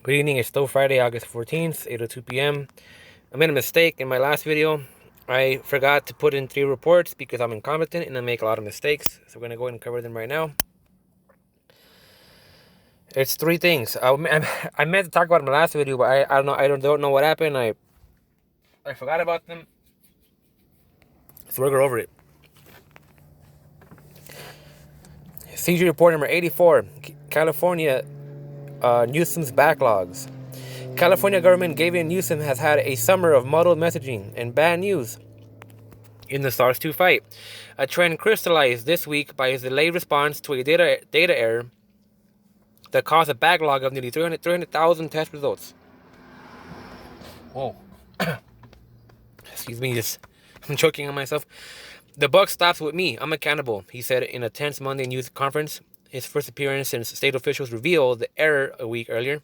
Good evening, it's still Friday, August 14th, 8:02 p.m. I made a mistake in my last video. I forgot to put in 3 reports because I'm incompetent and I make a lot of mistakes. So we're going to go ahead and cover them right now. It's 3 things. I meant to talk about them in my last video, but I don't know what happened. I forgot about them. So we're going over it. CG report number 84, California Newsom's backlogs. California government Gavin Newsom has had a summer of muddled messaging and bad news in the SARS-2 fight, a trend crystallized this week by his delayed response to a data error that caused a backlog of nearly 300,000 test results. Whoa. Excuse me, I'm choking on myself. The buck stops with me. I'm accountable, he said in a tense Monday news conference, his first appearance since state officials revealed the error a week earlier.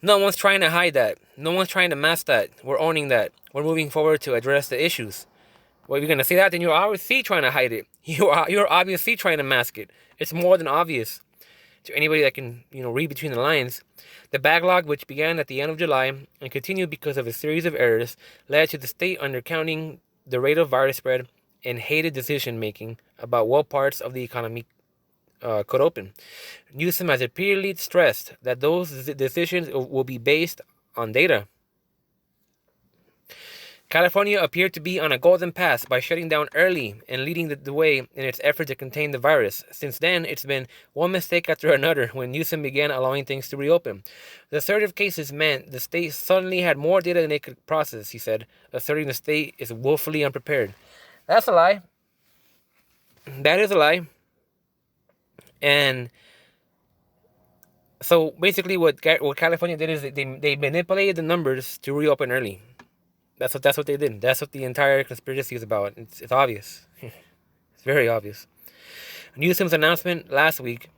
No one's trying to hide that. No one's trying to mask that. We're owning that. We're moving forward to address the issues. Well, if you're going to say that, then you're obviously trying to hide it. You're obviously trying to mask it. It's more than obvious to anybody that can, read between the lines. The backlog, which began at the end of July and continued because of a series of errors, led to the state undercounting the rate of virus spread and hated decision-making about what parts of the economy could open. Newsom has repeatedly stressed that those decisions will be based on data. California appeared to be on a golden path by shutting down early and leading the way in its effort to contain the virus. Since then, it's been one mistake after another when Newsom began allowing things to reopen. The surge of cases meant the state suddenly had more data than it could process, he said, asserting the state is woefully unprepared. That's a lie. That is a lie. And so basically what California did is they manipulated the numbers to reopen early. That's what they did. That's what the entire conspiracy is about. It's obvious. It's very obvious. Newsom's announcement last week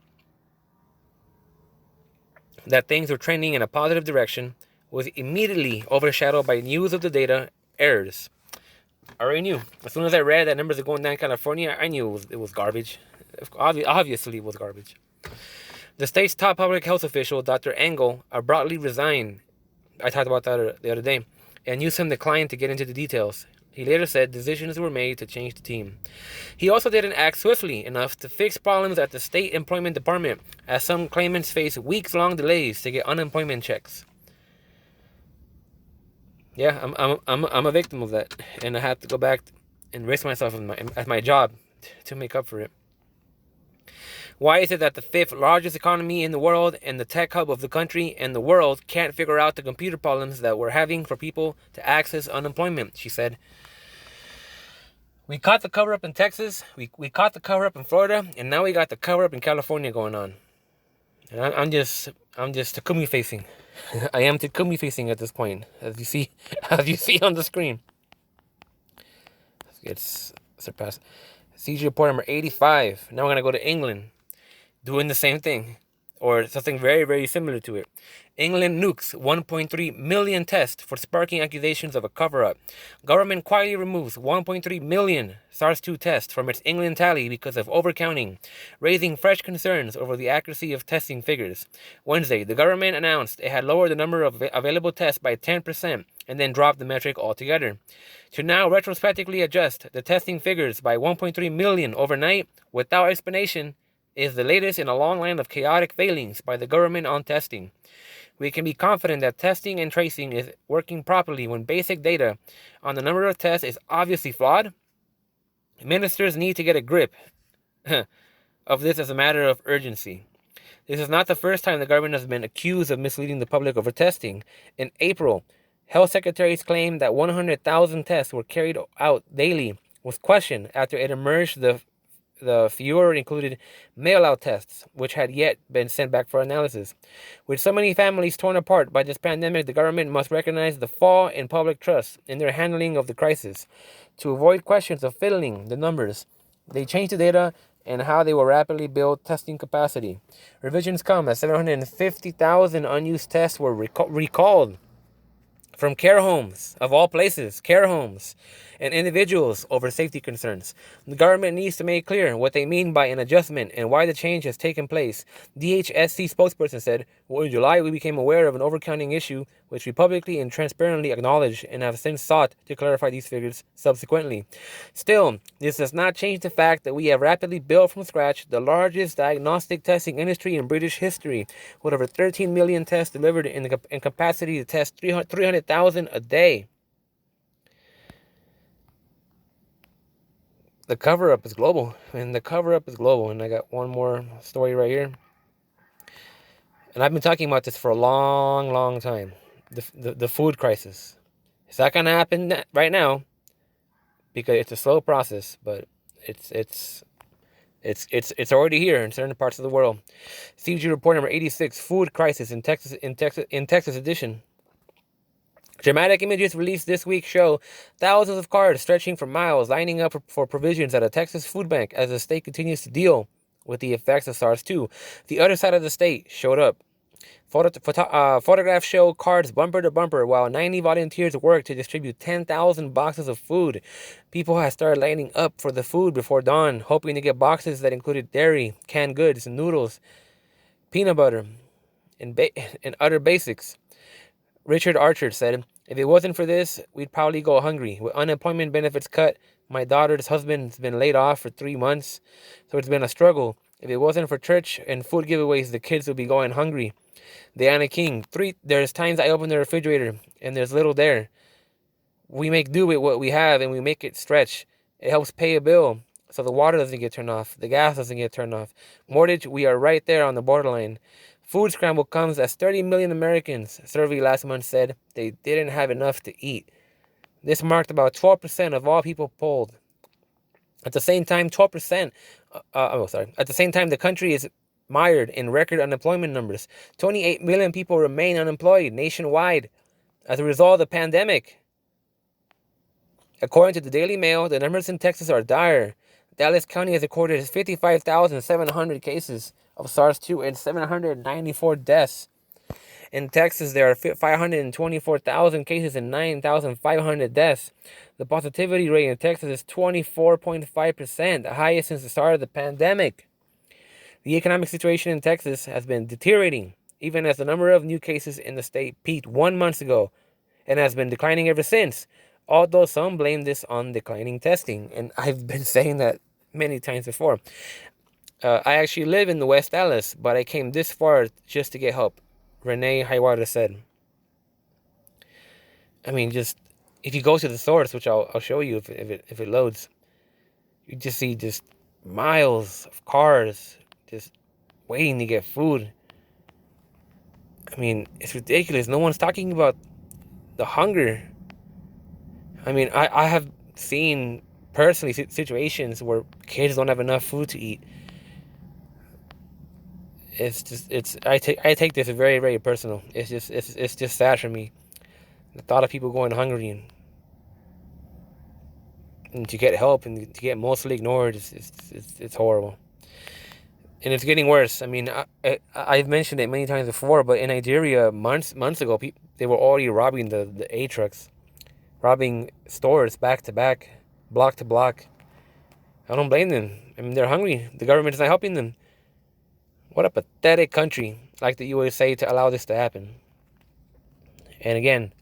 that things were trending in a positive direction was immediately overshadowed by news of the data errors. I already knew. As soon as I read that numbers are going down in California, I knew it was garbage. Obviously, it was garbage. The state's top public health official, Dr. Engel, abruptly resigned. I talked about that the other day. And Newsom declined to get into the details. He later said decisions were made to change the team. He also didn't act swiftly enough to fix problems at the state employment department, as some claimants face weeks-long delays to get unemployment checks. Yeah, I'm a victim of that, and I have to go back and risk myself at my job to make up for it. Why is it that the 5th largest economy in the world and the tech hub of the country and the world can't figure out the computer problems that we're having for people to access unemployment? She said. We caught the cover up in Texas, we caught the cover up in Florida, and now we got the cover up in California going on. And I'm just Takumi facing. I am Takumi facing at this point, as you see on the screen. It's surpassed. CG report number 85. Now we're gonna go to England, doing the same thing, or something very, very similar to it. England nukes 1.3 million tests for sparking accusations of a cover-up. Government quietly removes 1.3 million SARS-2 tests from its England tally because of overcounting, raising fresh concerns over the accuracy of testing figures. Wednesday, the government announced it had lowered the number of available tests by 10% and then dropped the metric altogether. To now retrospectively adjust the testing figures by 1.3 million overnight without explanation is the latest in a long line of chaotic failings by the government on testing. We can be confident that testing and tracing is working properly when basic data on the number of tests is obviously flawed. Ministers need to get a grip of this as a matter of urgency. This is not the first time the government has been accused of misleading the public over testing. In April, health secretaries claimed that 100,000 tests were carried out daily was questioned after it emerged the fewer included mail-out tests, which had yet been sent back for analysis. With so many families torn apart by this pandemic, the government must recognize the fall in public trust in their handling of the crisis. To avoid questions of fiddling the numbers, they changed the data and how they will rapidly build testing capacity. Revisions come as 750,000 unused tests were recalled from care homes, of all places, care homes, and individuals over safety concerns. The government needs to make clear what they mean by an adjustment and why the change has taken place. DHSC spokesperson said, well, in July we became aware of an overcounting issue, which we publicly and transparently acknowledged and have since sought to clarify these figures subsequently. Still, this does not change the fact that we have rapidly built from scratch the largest diagnostic testing industry in British history, with over 13 million tests delivered in capacity to test 300,000 a day. The cover-up is global, and the cover-up is global. And I got one more story right here. And I've been talking about this for a long, long time. The food crisis. It's not gonna happen right now because it's a slow process, but it's already here in certain parts of the world. CG report number 86: Food crisis in Texas edition. Dramatic images released this week show thousands of cars stretching for miles lining up for provisions at a Texas food bank as the state continues to deal with the effects of SARS-2. The other side of the state showed up. Photographs show cars bumper to bumper while 90 volunteers worked to distribute 10,000 boxes of food. People had started lining up for the food before dawn, hoping to get boxes that included dairy, canned goods, noodles, peanut butter, and other basics. Richard Archer said, if it wasn't for this, we'd probably go hungry. With unemployment benefits cut, my daughter's husband's been laid off for 3 months, so it's been a struggle. If it wasn't for church and food giveaways, the kids would be going hungry. Diana King, there's times I open the refrigerator and there's little there. We make do with what we have and we make it stretch. It helps pay a bill so the water doesn't get turned off, the gas doesn't get turned off. Mortgage, we are right there on the borderline. Food scramble comes as 30 million Americans, survey last month said they didn't have enough to eat. This marked about 12% of all people polled. At the same time, At the same time, the country is mired in record unemployment numbers. 28 million people remain unemployed nationwide as a result of the pandemic. According to the Daily Mail, the numbers in Texas are dire. Dallas County has recorded 55,700 cases of SARS-2 and 794 deaths. In Texas, there are 524,000 cases and 9,500 deaths. The positivity rate in Texas is 24.5%, the highest since the start of the pandemic. The economic situation in Texas has been deteriorating, even as the number of new cases in the state peaked 1 month ago and has been declining ever since, although some blame this on declining testing. And I've been saying that many times before. I actually live in the West Dallas, but I came this far just to get help, Renee Highwater said. I mean, just if you go to the source, which I'll show you if it loads, you just see just miles of cars just waiting to get food. I mean, it's ridiculous. No one's talking about the hunger. I mean, I have seen personally situations where kids don't have enough food to eat. I take this very, very personal. It's just sad for me. The thought of people going hungry and to get help and to get mostly ignored it's horrible. And it's getting worse. I mean, I've mentioned it many times before, but in Nigeria, months ago, they were already robbing the A trucks, robbing stores back to back, block to block. I don't blame them. I mean, they're hungry. The government is not helping them. What a pathetic country, like the USA, to allow this to happen. And again,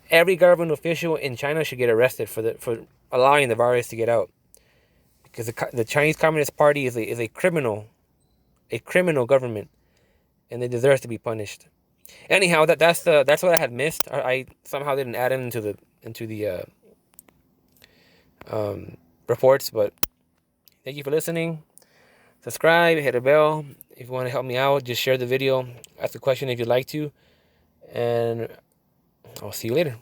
every government official in China should get arrested for allowing the virus to get out. Because the Chinese Communist Party is a criminal government, and they deserve to be punished. Anyhow, that's what I had missed. I somehow didn't add it into the reports. But thank you for listening. Subscribe, hit a bell if you want to help me out. Just share the video, ask a question if you'd like to, and I'll see you later.